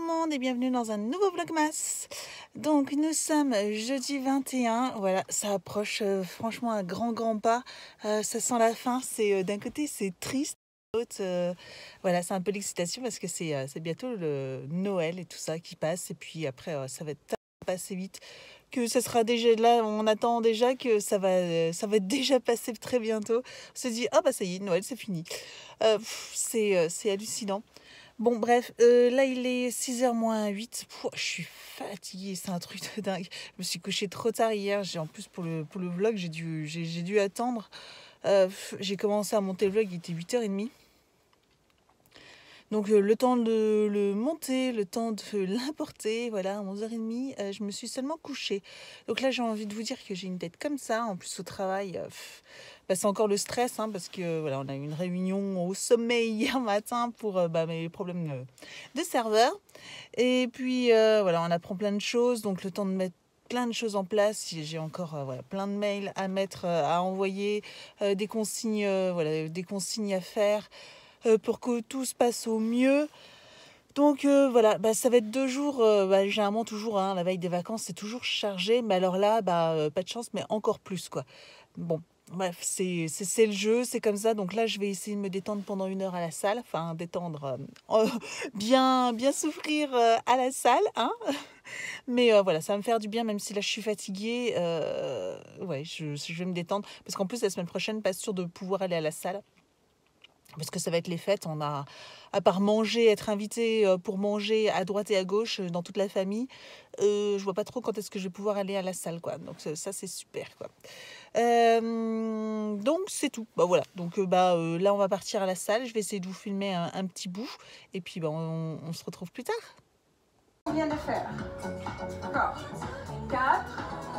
le monde et bienvenue dans un nouveau Vlogmas. Donc nous sommes jeudi 21, voilà, ça approche franchement à grands pas, ça sent la fin, c'est d'un côté c'est triste, de l'autre voilà, c'est un peu l'excitation parce que c'est bientôt le Noël et tout ça qui passe et puis après ça va être tellement passé vite que ça sera déjà là, on attend déjà que ça va déjà passer très bientôt. On se dit ah bah ça y est, Noël c'est fini. C'est hallucinant. Bon, bref, là, il est 6h moins 8. Pouah, je suis fatiguée, c'est un truc de dingue. Je me suis couchée trop tard hier. En plus, pour le vlog, j'ai dû attendre. J'ai commencé à monter le vlog, il était 8h30. Donc, le temps de le monter, le temps de l'importer, voilà, à 11h30, je me suis seulement couchée. Donc là, j'ai envie de vous dire que j'ai une tête comme ça. En plus, au travail, bah, c'est encore le stress, hein, parce que voilà, on a eu une réunion au sommet hier matin pour mes problèmes de serveur. Et puis, voilà, on apprend plein de choses. Donc, le temps de mettre plein de choses en place. J'ai encore voilà, plein de mails à mettre, à envoyer, des consignes, voilà, des consignes à faire. Pour que tout se passe au mieux. Donc voilà, ça va être 2 jours, généralement toujours, hein, la veille des vacances, c'est toujours chargé, mais alors là, pas de chance, mais encore plus, quoi. Bon, bref, c'est le jeu, c'est comme ça, donc là, je vais essayer de me détendre pendant 1 heure à la salle, enfin, détendre, bien souffrir à la salle, hein. Mais voilà, ça va me faire du bien, même si là, je suis fatiguée, ouais, je vais me détendre, parce qu'en plus, la semaine prochaine, pas sûre de pouvoir aller à la salle. Parce que ça va être les fêtes, on a, à part manger, être invité pour manger à droite et à gauche dans toute la famille, je vois pas trop quand est-ce que je vais pouvoir aller à la salle, quoi. Donc ça c'est super, quoi. Donc c'est tout. Bah voilà. Donc là on va partir à la salle. Je vais essayer de vous filmer un petit bout et puis on se retrouve plus tard. On vient de faire. Encore. 4,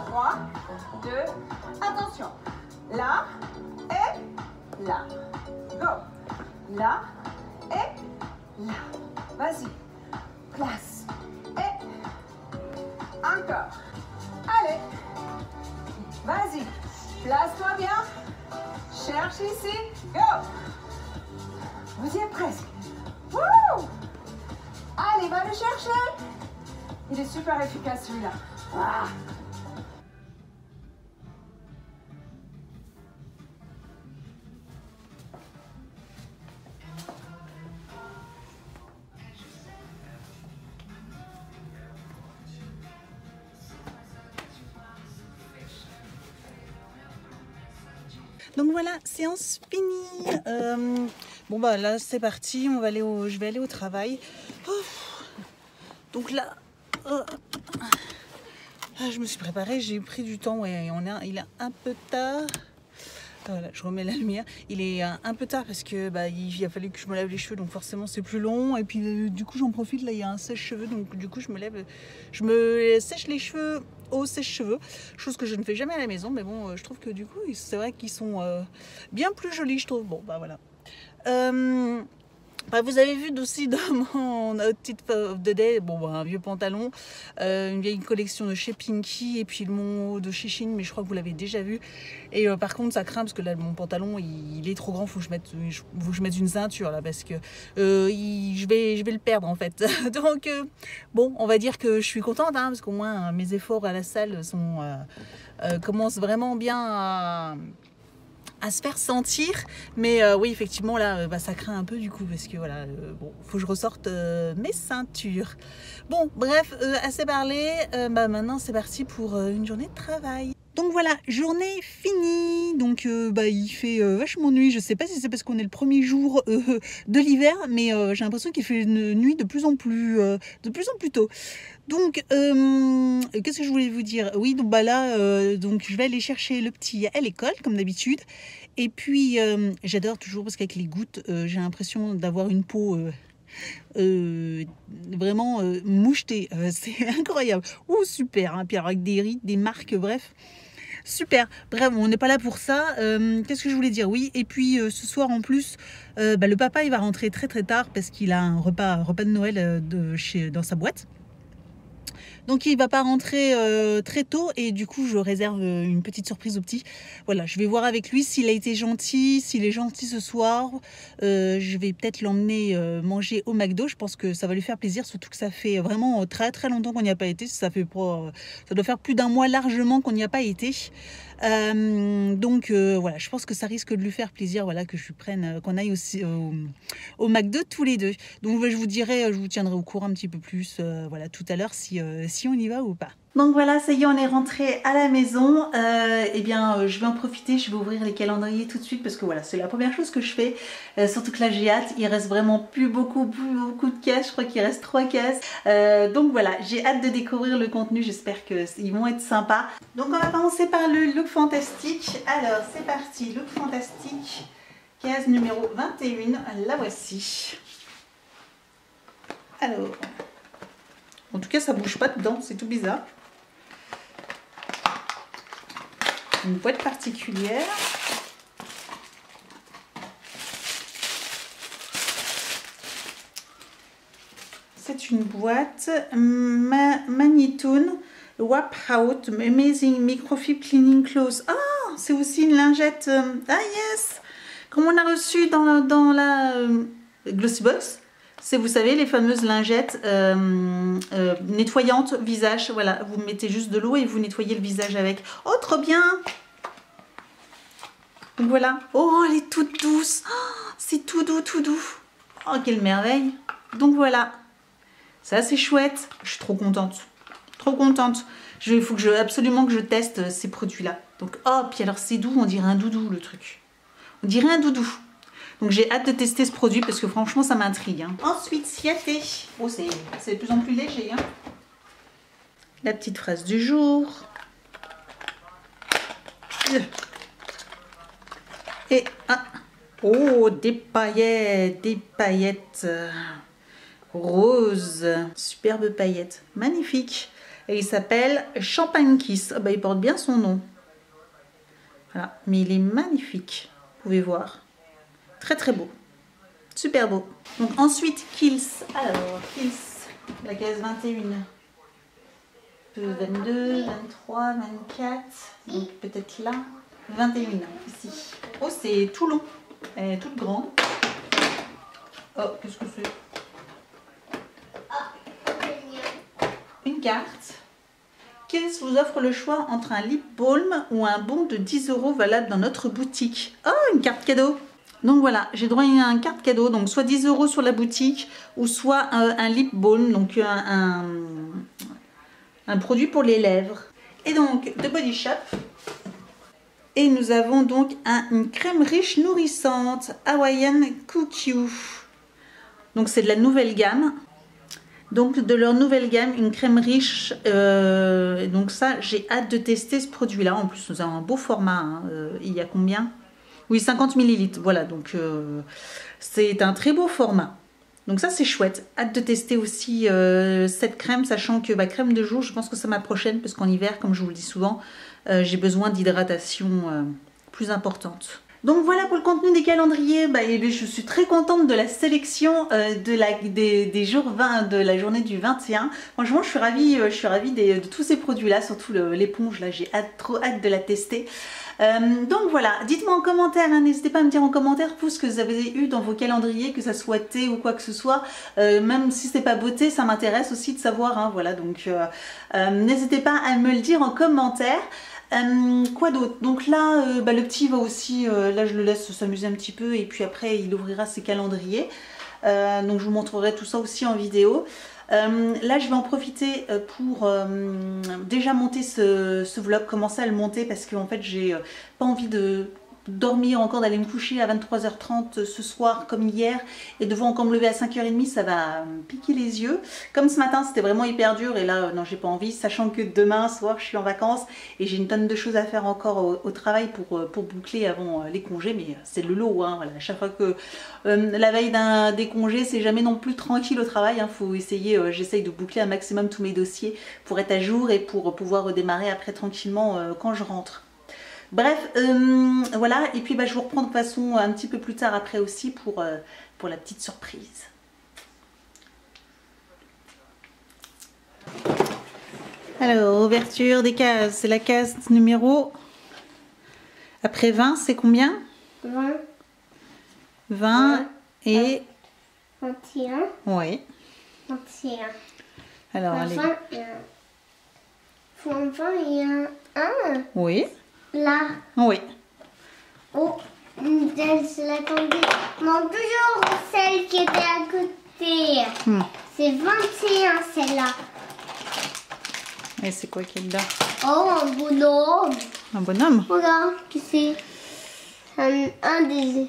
3, 2, attention. Là et là. Go. Là et là. Vas-y. Place. Et encore. Allez. Vas-y. Place-toi bien. Cherche ici. Go. Vous y êtes presque. Wouh! Allez, va le chercher. Il est super efficace celui-là. Ah. Donc voilà, séance finie. Bon là c'est parti, je vais aller au travail. Donc là, je me suis préparée, j'ai pris du temps, ouais, il est un peu tard. Voilà, je remets la lumière. Il est un peu tard parce que il a fallu que je me lave les cheveux, donc forcément c'est plus long. Et puis du coup j'en profite, là il y a un sèche-cheveux, donc du coup je me sèche les cheveux au sèche-cheveux, chose que je ne fais jamais à la maison, mais bon, je trouve que du coup c'est vrai qu'ils sont bien plus jolis, je trouve. Bon voilà. Vous avez vu aussi dans mon outfit of the day, un vieux pantalon, une vieille collection de chez Pinky et puis mon haut de chez Shein, mais je crois que vous l'avez déjà vu. Et par contre ça craint parce que là mon pantalon il est trop grand, faut que je mette une ceinture là parce que je vais le perdre en fait. Donc bon, on va dire que je suis contente, hein, parce qu'au moins mes efforts à la salle commencent vraiment bien à se faire sentir, mais oui effectivement là ça craint un peu du coup parce que voilà, faut que je ressorte mes ceintures. Bon bref, assez parlé, maintenant c'est parti pour une journée de travail. Donc voilà, journée finie. Donc il fait vachement nuit. Je sais pas si c'est parce qu'on est le premier jour de l'hiver, mais j'ai l'impression qu'il fait une nuit de plus en plus tôt. Donc qu'est-ce que je voulais vous dire? Oui, donc là donc je vais aller chercher le petit à l'école comme d'habitude. Et puis j'adore toujours parce qu'avec les gouttes, j'ai l'impression d'avoir une peau vraiment mouchetée. C'est incroyable. Oh super, hein, puis avec des rides, des marques, bref. Super, bref, on n'est pas là pour ça. Qu'est-ce que je voulais dire? Oui, et puis ce soir en plus, le papa il va rentrer très tard parce qu'il a un repas de Noël dans sa boîte. Donc il va pas rentrer très tôt et du coup je réserve une petite surprise au petit. Voilà, je vais voir avec lui s'il a été gentil, s'il est gentil ce soir. Je vais peut-être l'emmener manger au McDo. Je pense que ça va lui faire plaisir, surtout que ça fait vraiment très très longtemps qu'on n'y a pas été. Ça doit faire plus d'un mois largement qu'on n'y a pas été. Donc voilà, je pense que ça risque de lui faire plaisir, voilà, que je lui prenne, qu'on aille aussi au McDo tous les deux. Donc je vous dirai, je vous tiendrai au courant un petit peu plus, voilà, tout à l'heure si on y va ou pas. Donc voilà, ça y est, on est rentré à la maison. Eh bien, je vais en profiter, je vais ouvrir les calendriers tout de suite parce que voilà, c'est la première chose que je fais. Surtout que là, j'ai hâte. Il reste vraiment plus beaucoup de cases. Je crois qu'il reste 3 cases. Donc voilà, j'ai hâte de découvrir le contenu. J'espère qu'ils vont être sympas. Donc on va commencer par le look fantastique. Alors, c'est parti, look fantastique. Case numéro 21, la voici. Alors, en tout cas, ça bouge pas dedans, c'est tout bizarre. Une boîte particulière. C'est une boîte Magnitone Wrap Out Amazing Microfibre Cleaning Clothes. Ah, c'est aussi une lingette. Ah yes, comme on a reçu dans la Glossy Box. C'est, vous savez, les fameuses lingettes nettoyantes visage. Voilà, vous mettez juste de l'eau et vous nettoyez le visage avec. Oh, trop bien! Donc voilà. Oh, elle est toute douce. Oh, c'est tout doux, tout doux. Oh, quelle merveille. Donc voilà. C'est assez chouette. Je suis trop contente. Trop contente. Il faut absolument que je teste ces produits-là. Donc, oh, puis alors c'est doux. On dirait un doudou, le truc. On dirait un doudou. Donc j'ai hâte de tester ce produit parce que franchement ça m'intrigue. Hein. Ensuite, Ciaté. Oh, c'est de plus en plus léger. Hein. La petite phrase du jour. Et oh, des paillettes roses. Superbe paillettes. Magnifique. Et il s'appelle Champagne Kiss. Oh, bah, il porte bien son nom. Voilà. Mais il est magnifique. Vous pouvez voir. Très très beau, super beau. Donc ensuite Kills, alors Kills, la case 21, 22, 23, 24, donc peut-être là, 21 ici. Oh, c'est tout long, elle est toute grande. Oh, qu'est-ce que c'est? Une carte. Kills vous offre le choix entre un lip balm ou un bon de 10 € valable dans notre boutique. Oh, une carte cadeau. Donc voilà, j'ai droit à une carte cadeau, donc soit 10 € sur la boutique, ou soit un lip balm, donc un produit pour les lèvres. Et donc, de Body Shop. Et nous avons donc une crème riche nourrissante, Hawaiian QQ. Donc c'est de la nouvelle gamme. Donc de leur nouvelle gamme, une crème riche. Donc ça, j'ai hâte de tester ce produit-là. En plus, nous avons un beau format. Hein. Il y a combien ? Oui, 50 ml, voilà, donc c'est un très beau format. Donc ça, c'est chouette. Hâte de tester aussi cette crème, sachant que crème de jour, je pense que c'est ma prochaine, parce qu'en hiver, comme je vous le dis souvent, j'ai besoin d'hydratation plus importante. Donc voilà pour le contenu des calendriers. Je suis très contente de la sélection des jours 20 de la journée du 21. Franchement, je suis ravie de tous ces produits-là, surtout l'éponge. Là, j'ai trop hâte de la tester. Donc voilà, dites-moi en commentaire, hein, n'hésitez pas à me dire en commentaire tout ce que vous avez eu dans vos calendriers, que ça soit thé ou quoi que ce soit, même si c'est pas beauté, ça m'intéresse aussi de savoir, hein, voilà, donc n'hésitez pas à me le dire en commentaire. Quoi d'autre? Donc là, le petit va aussi, là je le laisse s'amuser un petit peu et puis après il ouvrira ses calendriers. Donc je vous montrerai tout ça aussi en vidéo. Là je vais en profiter pour déjà monter ce vlog, commencer à le monter parce que en fait j'ai pas envie de dormir encore, d'aller me coucher à 23h30 ce soir comme hier et devoir encore me lever à 5h30, ça va me piquer les yeux. Comme ce matin c'était vraiment hyper dur et là non, j'ai pas envie, sachant que demain soir je suis en vacances et j'ai une tonne de choses à faire encore au travail pour boucler avant les congés, mais c'est le lot, hein, voilà. À chaque fois que la veille des congés c'est jamais non plus tranquille au travail, hein, faut essayer, j'essaye de boucler un maximum tous mes dossiers pour être à jour et pour pouvoir redémarrer après tranquillement quand je rentre. Bref, voilà, et puis je vous reprends de toute façon un petit peu plus tard après aussi pour la petite surprise. Alors, ouverture des cases. C'est la case numéro... Après 20, c'est combien? 20. 20 et... 21. Oui. 21. Alors, allez. Enfin, il y a un. Oui. Là. Oui. Oh, c'est la tombée. Non, toujours celle qui était à côté. C'est 21, celle-là. Et c'est quoi qui est dedans? Oh, un bonhomme. Un bonhomme? Regarde, c'est un des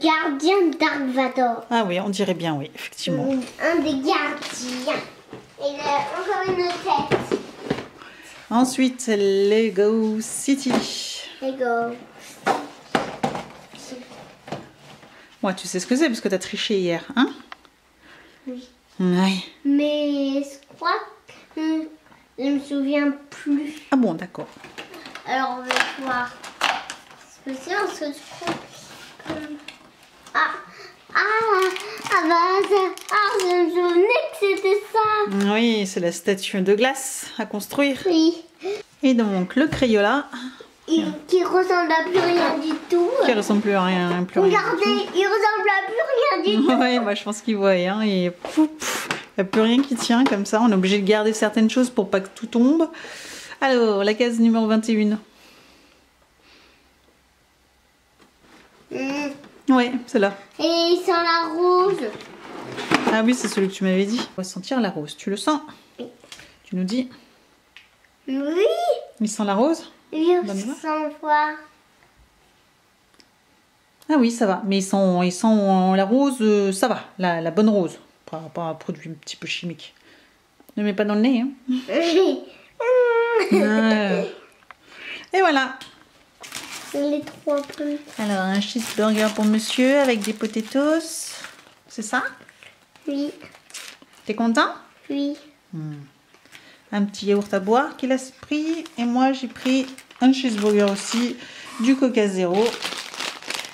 gardiens Dark Vador. Ah oui, on dirait bien, oui, effectivement. Un des gardiens. Et il a encore une tête. Ensuite, Lego City. Lego. Moi, tu sais ce que c'est parce que tu as triché hier, hein? Oui. Oui. Mais je crois que je ne me souviens plus. Ah bon, d'accord. Alors on va voir. C'est parce que je crois que... je me souvenais que c'était ça. Oui, c'est la statue de glace à construire. Oui. Et donc, le Crayola. Qui ressemble à plus rien du tout. Qui ressemble plus à rien. Plus rien. Regardez, il ressemble à plus rien du tout. Oui, moi je pense qu'il voit. Hein, et il n'y a plus rien qui tient comme ça. On est obligé de garder certaines choses pour pas que tout tombe. Alors, la case numéro 21. Oui, c'est là. Et il sent la rose. Ah oui, c'est celui que tu m'avais dit. On va sentir la rose. Tu le sens? Oui. Tu nous dis? Oui. Il sent la rose? Je Bonne voix. sens voir. Ah oui, ça va. Mais il sent la rose, ça va. La bonne rose. Pas un produit un petit peu chimique. Ne mets pas dans le nez. Hein. Et voilà. Les 3 pommes. Alors, un cheeseburger pour monsieur avec des potatoes. C'est ça? Oui. T'es content? Oui. Un petit yaourt à boire qu'il a pris. Et moi, j'ai pris un cheeseburger aussi, du Coca Zéro.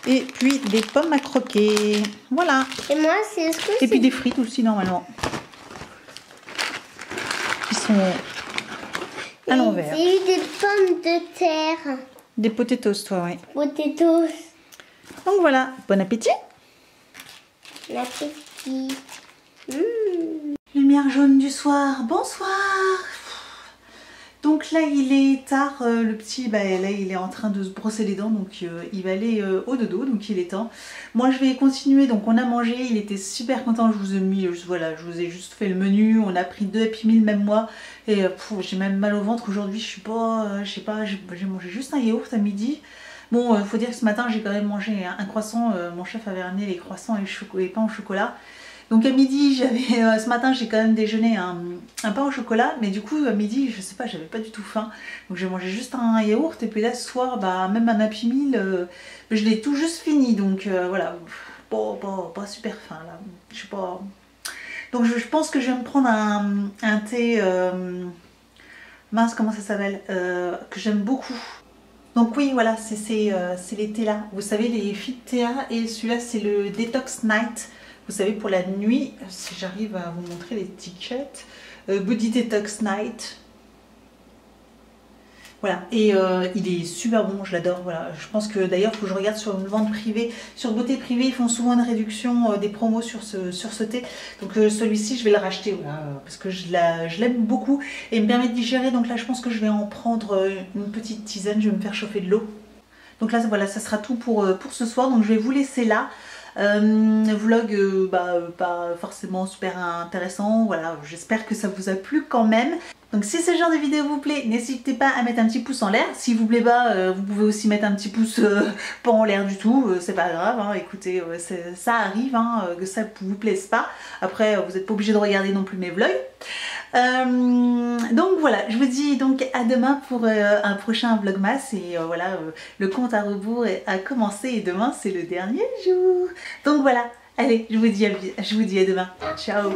Et puis des pommes à croquer. Voilà. Et moi, c'est ce que Et puis des frites aussi, normalement. Qui sont à l'envers. J'ai eu des pommes de terre. Des potatoes, toi, oui. Potatoes. Donc voilà, bon appétit. L'appétit. Lumière jaune du soir, bonsoir. Donc là il est tard, le petit, là il est en train de se brosser les dents, donc il va aller au dodo, donc il est temps. Moi je vais continuer, donc on a mangé, il était super content, je vous ai mis, voilà, je vous ai juste fait le menu, on a pris 2 Happy Meal même moi, et j'ai même mal au ventre aujourd'hui, je sais pas, j'ai mangé juste un yaourt à midi. Bon, faut dire que ce matin j'ai quand même mangé un croissant, mon chef avait ramené les croissants et les pains au chocolat. Donc à midi, ce matin j'ai quand même déjeuné un pain au chocolat, mais du coup à midi, je sais pas, j'avais pas du tout faim. Donc j'ai mangé juste un yaourt et puis là ce soir, même un Happy Meal, je l'ai tout juste fini. Donc voilà, pas super faim là, je sais pas. Donc je pense que je vais me prendre un thé, mince comment ça s'appelle, que j'aime beaucoup. Donc oui, voilà, c'est les thés là. Vous savez, les Fit Théa, et celui-là c'est le Detox Night. Vous savez, pour la nuit, si j'arrive à vous montrer l'étiquette, Body Detox Night. Voilà, et il est super bon, je l'adore. Voilà. Je pense que d'ailleurs, il faut que je regarde sur une vente privée. Sur Beauté Privée, ils font souvent une réduction des promos sur ce thé. Donc celui-ci, je vais le racheter, voilà, parce que je l'aime beaucoup. Et il me permet de digérer, donc là, je pense que je vais en prendre une petite tisane, je vais me faire chauffer de l'eau. Donc là, voilà, ça sera tout pour ce soir. Donc je vais vous laisser là. Vlog pas forcément super intéressant, voilà, j'espère que ça vous a plu quand même. Donc si ce genre de vidéo vous plaît, n'hésitez pas à mettre un petit pouce en l'air. Si vous plaît pas, vous pouvez aussi mettre un petit pouce pas en l'air du tout, c'est pas grave, hein. Écoutez, ça arrive, hein, que ça vous plaise pas. Après, vous n'êtes pas obligé de regarder non plus mes vlogs. Donc voilà, je vous dis donc à demain pour un prochain vlogmas, et voilà, le compte à rebours a commencé et demain c'est le dernier jour. Donc voilà, allez, je vous dis à demain. Ciao.